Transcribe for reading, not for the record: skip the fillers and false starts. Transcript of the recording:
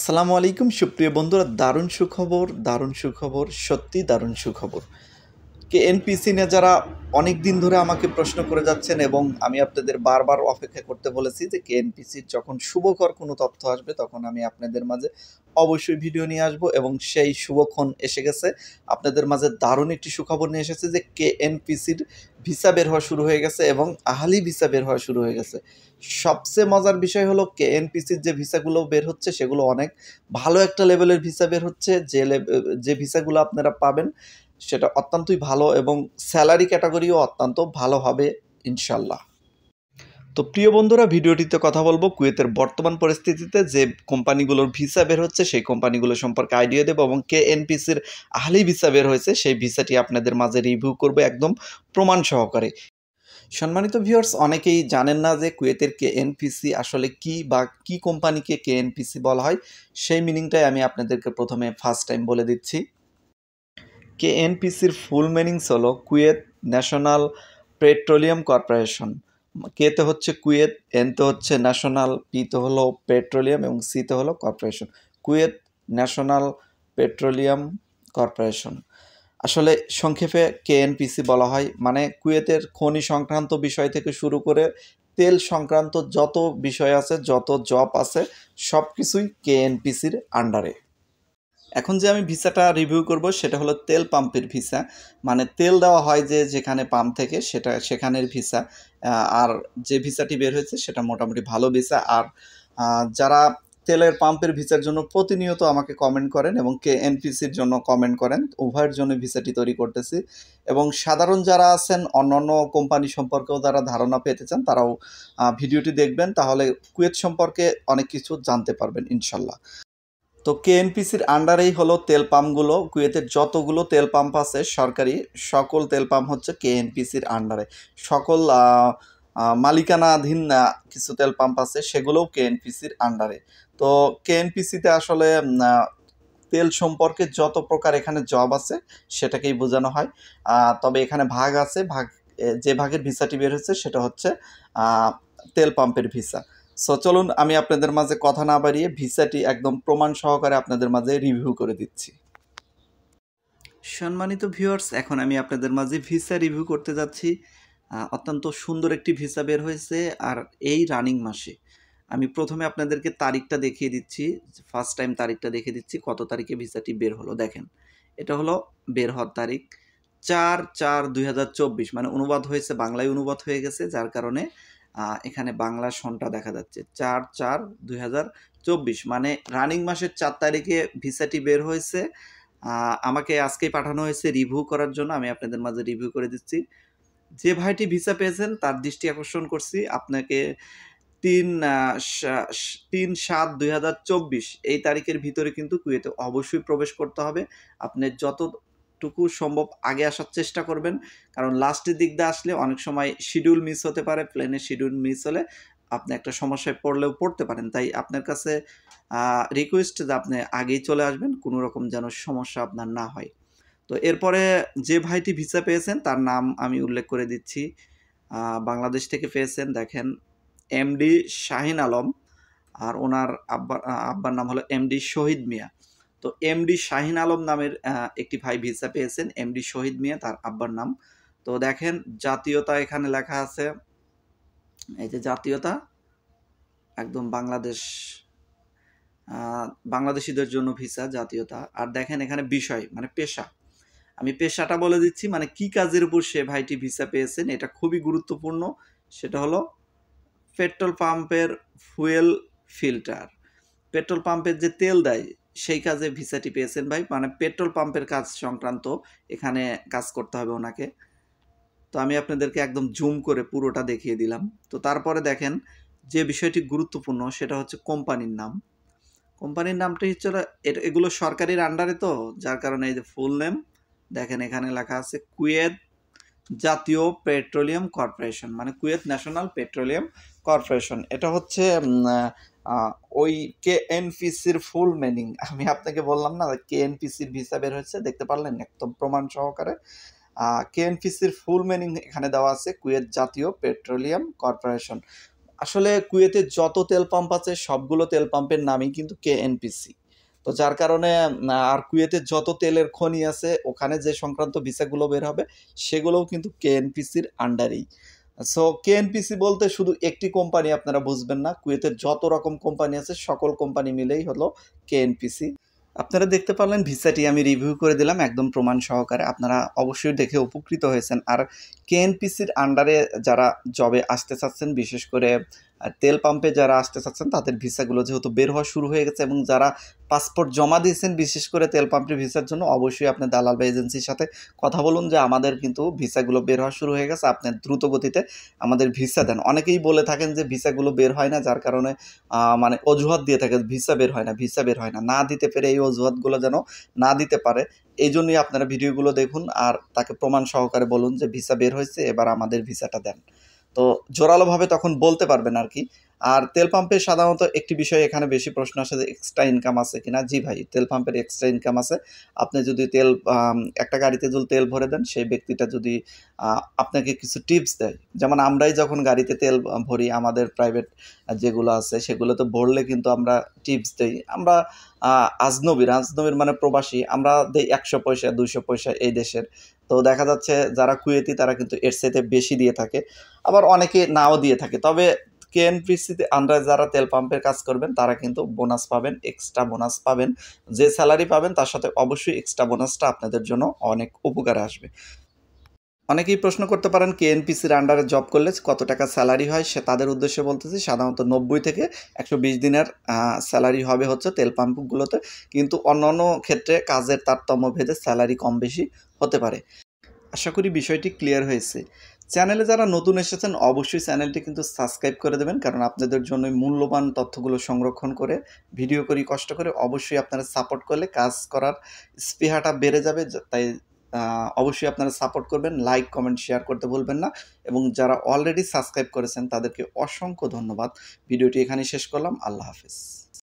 আসসালামু আলাইকুম সুপ্রিয় বন্ধুরা, দারুণ সুখবর, সত্যি দারুণ সুখবর। কেএনপিসি নিয়ে যারা অনেক দিন ধরে আমাকে প্রশ্ন করে যাচ্ছেন এবং আমি আপনাদের বারবার অপেক্ষা করতে বলেছি যে কেএনপিসির যখন শুভকর কোনো তথ্য আসবে তখন আমি আপনাদের মাঝে অবশ্যই ভিডিও নিয়ে আসব এবং সেই শুভক্ষণ এসে গেছে। আপনাদের মাঝে দারুণ একটি সুখবর নিয়ে এসেছে যে কেএনপিসির ভিসা বের হওয়া শুরু হয়ে গেছে এবং আহালি ভিসা বের হওয়া শুরু হয়ে গেছে। সবচেয়ে মজার বিষয় হলো কেএনপিসির যে ভিসাগুলো বের হচ্ছে সেগুলো অনেক ভালো একটা লেভেলের ভিসা বের হচ্ছে। যে ভিসাগুলো আপনারা পাবেন সেটা অত্যন্তই ভালো এবং স্যালারি ক্যাটাগরিও অত্যন্ত ভালো হবে ইনশাল্লাহ। তো প্রিয় বন্ধুরা, ভিডিওটিতে কথা বলবো কুয়েতের বর্তমান পরিস্থিতিতে যে কোম্পানিগুলোর ভিসা বের হচ্ছে সেই কোম্পানিগুলো সম্পর্কে আইডিয়া দেবো এবং কেএনপিসির আহলি ভিসা বের হয়েছে সেই ভিসাটি আপনাদের মাঝে রিভিউ করবো একদম প্রমাণ সহকারে। সম্মানিত ভিউয়ার্স, অনেকেই জানেন না যে কুয়েতের কেএনপিসি আসলে কি বা কি কোম্পানিকে কেএনপিসি বলা হয়। সেই মিনিংটাই আমি আপনাদেরকে প্রথমে ফার্স্ট টাইম বলে দিচ্ছি। কেএনপিসির ফুল মিনিংস হলো কুয়েত ন্যাশনাল পেট্রোলিয়াম কর্পোরেশন। কেতে হচ্ছে কুয়েত, এনতে হচ্ছে ন্যাশনাল, পিতে হলো পেট্রোলিয়াম এবং সিতে হলো corporation. Kuwait national petroleum corporation. আসলে সংক্ষেপে কেএনপিসি বলা হয়। মানে কুয়েতের খনি সংক্রান্ত বিষয় থেকে শুরু করে তেল সংক্রান্ত যত বিষয় আছে, যত জব আছে, সব কিছুই কেএনপিসির আন্ডারে। এখন যে আমি ভিসাটা রিভিউ করব সেটা হলো তেল পাম্পের ভিসা। মানে তেল দেওয়া হয় যে যেখানে পাম্প থেকে সেখানের ভিসা। আর যে ভিসাটি বের হয়েছে সেটা মোটামুটি ভালো ভিসা। আর যারা তেলের পাম্পের ভিসার জন্য প্রতিনিয়ত আমাকে কমেন্ট করেন এবং কেএনপিসির জন্য কমেন্ট করেন, উভয়ের জন্য ভিসাটি তৈরি করতেছি। এবং সাধারণ যারা আছেন অন্যান্য কোম্পানি সম্পর্কেও যারা ধারণা পেতে চান তারাও ভিডিওটি দেখবেন, তাহলে কুয়েত সম্পর্কে অনেক কিছু জানতে পারবেন ইনশাল্লাহ। তো কেএনপিসির আন্ডারেই হলো তেল পাম্পগুলো। কুয়েতের যতগুলো তেল পাম্প আছে সরকারি, সকল তেল পাম্প হচ্ছে কেএনপিসির আন্ডারে। সকল মালিকানাধীন কিছু তেল পাম্প আছে সেগুলোও কেএনপিসির আন্ডারে। তো কেএনপিসিতে আসলে তেল সম্পর্কে যত প্রকার এখানে জব আছে সেটাকেই বোঝানো হয়। তবে এখানে ভাগ আছে, যে ভাগের ভিসাটি বের হচ্ছে সেটা হচ্ছে তেল পাম্পের ভিসা। সো চলুন আমি আপনাদের মাঝে কথা না বাড়িয়ে ভিসাটি একদম প্রমাণ সহকারে আপনাদের মাঝে রিভিউ করে দিচ্ছি। সম্মানিত ভিউয়ার্স, এখন আমি আপনাদের মাঝে ভিসা রিভিউ করতে যাচ্ছি। অত্যন্ত সুন্দর একটি ভিসা বের হয়েছে আর এই রানিং মাসে। আমি প্রথমে আপনাদেরকে তারিখটা দেখিয়ে দিচ্ছি, ফার্স্ট টাইম তারিখটা দেখিয়ে দিচ্ছি কত তারিখে ভিসাটি বের হলো। দেখেন, এটা হলো বের হওয়ার তারিখ 4/4/2024। মানে অনুবাদ হয়েছে, বাংলায় অনুবাদ হয়ে গেছে, যার কারণে এখানে বাংলা সনটা দেখা যাচ্ছে 4/4/2024। মানে রানিং মাসের 4 তারিখে ভিসাটি বের হয়েছে। আমাকে আজকেই পাঠানো হয়েছে রিভিউ করার জন্য, আমি আপনাদের মাঝে রিভিউ করে দিচ্ছি। যে ভাইটি ভিসা পেয়েছেন তার দৃষ্টি আকর্ষণ করছি, আপনাকে 3/7/2024 এই তারিখের ভিতরে কিন্তু কুয়েতে অবশ্যই প্রবেশ করতে হবে। আপনি যতটুকু সম্ভব আগে আসার চেষ্টা করবেন, কারণ লাস্টের দিক দিয়ে আসলে অনেক সময় শিডিউল মিস হতে পারে। প্লেনের শিডিউল মিস হলে আপনি একটা সমস্যায় পড়তে পারেন। তাই আপনার কাছে রিকোয়েস্ট যে আপনি আগেই চলে আসবেন, কোনো রকম যেন সমস্যা আপনার না হয়। তো এরপরে যে ভাইটি ভিসা পেয়েছেন তার নাম আমি উল্লেখ করে দিচ্ছি। বাংলাদেশ থেকে পেয়েছেন, দেখেন, এমডি শাহিন আলম। আর ওনার আব্বার নাম হলো এমডি শহীদ মিয়া। তো এমডি শাহিন আলম নামের একটি ভাই ভিসা পেয়েছেন, এমডি শহীদ মিয়া তার আব্বার নাম। তো দেখেন, জাতীয়তা এখানে লেখা আছে, এই যে জাতীয়তা একদম বাংলাদেশিদের জন্য ভিসা জাতীয়তা। আর দেখেন এখানে বিষয় মানে পেশা, আমি পেশাটা বলে দিচ্ছি, মানে কি কাজের উপর সে ভাইটি ভিসা পেয়েছেন এটা খুবই গুরুত্বপূর্ণ। সেটা হলো পেট্রোল পাম্পের ফুয়েল ফিল্টার। পেট্রোল পাম্পের যে তেল দেয় সেই কাজে ভিসাটি পেয়েছেন ভাই। মানে পেট্রোল পাম্পের কাজ সংক্রান্ত এখানে কাজ করতে হবে ওনাকে। তো আমি আপনাদেরকে একদম জুম করে পুরোটা দেখিয়ে দিলাম। তো তারপরে দেখেন যে বিষয়টি গুরুত্বপূর্ণ সেটা হচ্ছে কোম্পানির নাম। কোম্পানির নামটা হচ্ছে, এগুলো সরকারের আন্ডারে, তো যার কারণে এই যে ফুল নেম দেখেন এখানে লেখা আছে কুয়েত জাতীয় পেট্রোলিয়াম কর্পোরেশন, মানে কুয়েত ন্যাশনাল পেট্রোলিয়াম কর্পোরেশন। এটা হচ্ছে ওই কেএনপিসির ফুল মিনিং। আমি আপনাকে বললাম না কেএনপিসির ভিসা বের হয়েছে, দেখতে পারলেন একদম প্রমাণ সহকারে। কেএনপিসির ফুল মিনিং এখানে দেওয়া আছে কুয়েত জাতীয় পেট্রোলিয়াম কর্পোরেশন। আসলে কুয়েতে যত তেল পাম্প আছে সবগুলো তেল পাম্পের নামই কিন্তু কেএনপিসি। তো যার কারণে আর কুয়েতে যত তেলের খনি আছে ওখানে যে সংক্রান্ত ভিসাগুলো বের হবে সেগুলোও কিন্তু কেএনপিসির আন্ডারেই। সো কেএনপিসি বলতে শুধু একটি কোম্পানি আপনারা বুঝবেন না, কুয়েতের যত রকম কোম্পানি আছে সকল কোম্পানি মিলেই হলো কেএনপিসি। আপনারা দেখতে পারলেন ভিসাটি আমি রিভিউ করে দিলাম একদম প্রমাণ সহকারে। আপনারা অবশ্যই দেখে উপকৃত হয়েছেন। আর কেএনপিসির আন্ডারে যারা জবে আসতে চাচ্ছেন, বিশেষ করে তেল পাম্পে যারা আসতে চাচ্ছেন তাদের ভিসাগুলো যেহেতু বের হওয়া শুরু হয়ে গেছে এবং যারা পাসপোর্ট জমা দিয়েছেন বিশেষ করে তেল পাম্পের ভিসার জন্য, অবশ্যই আপনার দালাল বা এজেন্সির সাথে কথা বলুন যে আমাদের কিন্তু ভিসাগুলো বের হওয়া শুরু হয়ে গেছে, আপনি দ্রুত গতিতে আমাদের ভিসা দেন। অনেকেই বলে থাকেন যে ভিসাগুলো বের হয় না, যার কারণে মানে অজুহাত দিয়ে থাকে ভিসা বের হয় না, ভিসা বের হয় না। না দিতে পেরে এই অজুহাতগুলো যেন না দিতে পারে, এই জন্যই আপনারা ভিডিওগুলো দেখুন আর তাকে প্রমাণ সহকারে বলুন যে ভিসা বের হয়েছে, এবার আমাদের ভিসাটা দেন। তো জোরালোভাবে তখন বলতে পারবেন আর কি। আর তেল পাম্পে সাধারণত একটি বিষয় এখানে বেশি প্রশ্ন আসে যে এক্সট্রা ইনকাম আছে কিনা। জি ভাই, তেল পাম্পের এক্সট্রা ইনকাম আছে। আপনি যদি তেল একটা গাড়িতে যদি তেল ভরে দেন, সেই ব্যক্তিটা যদি আপনাকে কিছু টিপস দেয়, যেমন আমরাই যখন গাড়িতে তেল ভরি আমাদের প্রাইভেট যেগুলো আছে সেগুলোতে ভরলে কিন্তু আমরা টিপস দেই। আমরা আজনবীর মানে প্রবাসী, আমরা দেই ১০০ পয়সা ২০০ পয়সা এই দেশের। তো দেখা যাচ্ছে যারা কুয়েতি তারা কিন্তু এর চাইতে বেশি দিয়ে থাকে, আবার অনেকে নাও দিয়ে থাকে। তবে কেএনপিসিতে আন্ডারে যারা তেল পাম্পের কাজ করবেন তারা কিন্তু বোনাস পাবেন, এক্সট্রা বোনাস পাবেন। যে স্যালারি পাবেন তার সাথে অবশ্যই এক্সট্রা বোনাসটা আপনাদের জন্য অনেক উপকারে আসবে। অনেকেই প্রশ্ন করতে পারেন কেএনপিসির আন্ডারে জব করলে কত টাকা স্যালারি হয়, সে তাদের উদ্দেশ্যে বলতেছি সাধারণত ৯০ থেকে ১২০ দিনের স্যালারি হবে হচ্ছে তেল পাম্পগুলোতে, কিন্তু অন্যান্য ক্ষেত্রে কাজের তারতম্য ভেদে স্যালারি কম বেশি হতে পারে। আশা করি বিষয়টি ক্লিয়ার হয়েছে। চ্যানেলে যারা নতুন এসেছেন অবশ্যই চ্যানেলটি কিন্তু সাবস্ক্রাইব করে দেবেন, কারণ আপনাদের জন্য মূল্যবান তথ্যগুলো সংরক্ষণ করে ভিডিও করি কষ্ট করে। অবশ্যই আপনারা সাপোর্ট করলে কাজ করার স্পৃহাটা বেড়ে যাবে, তাই অবশ্যই আপনারা সাপোর্ট করবেন, লাইক কমেন্ট শেয়ার করতে ভুলবেন না। এবং যারা অলরেডি সাবস্ক্রাইব করেছেন তাদেরকে অসংখ্য ধন্যবাদ। ভিডিওটি এখানেই শেষ করলাম। আল্লাহ হাফেজ।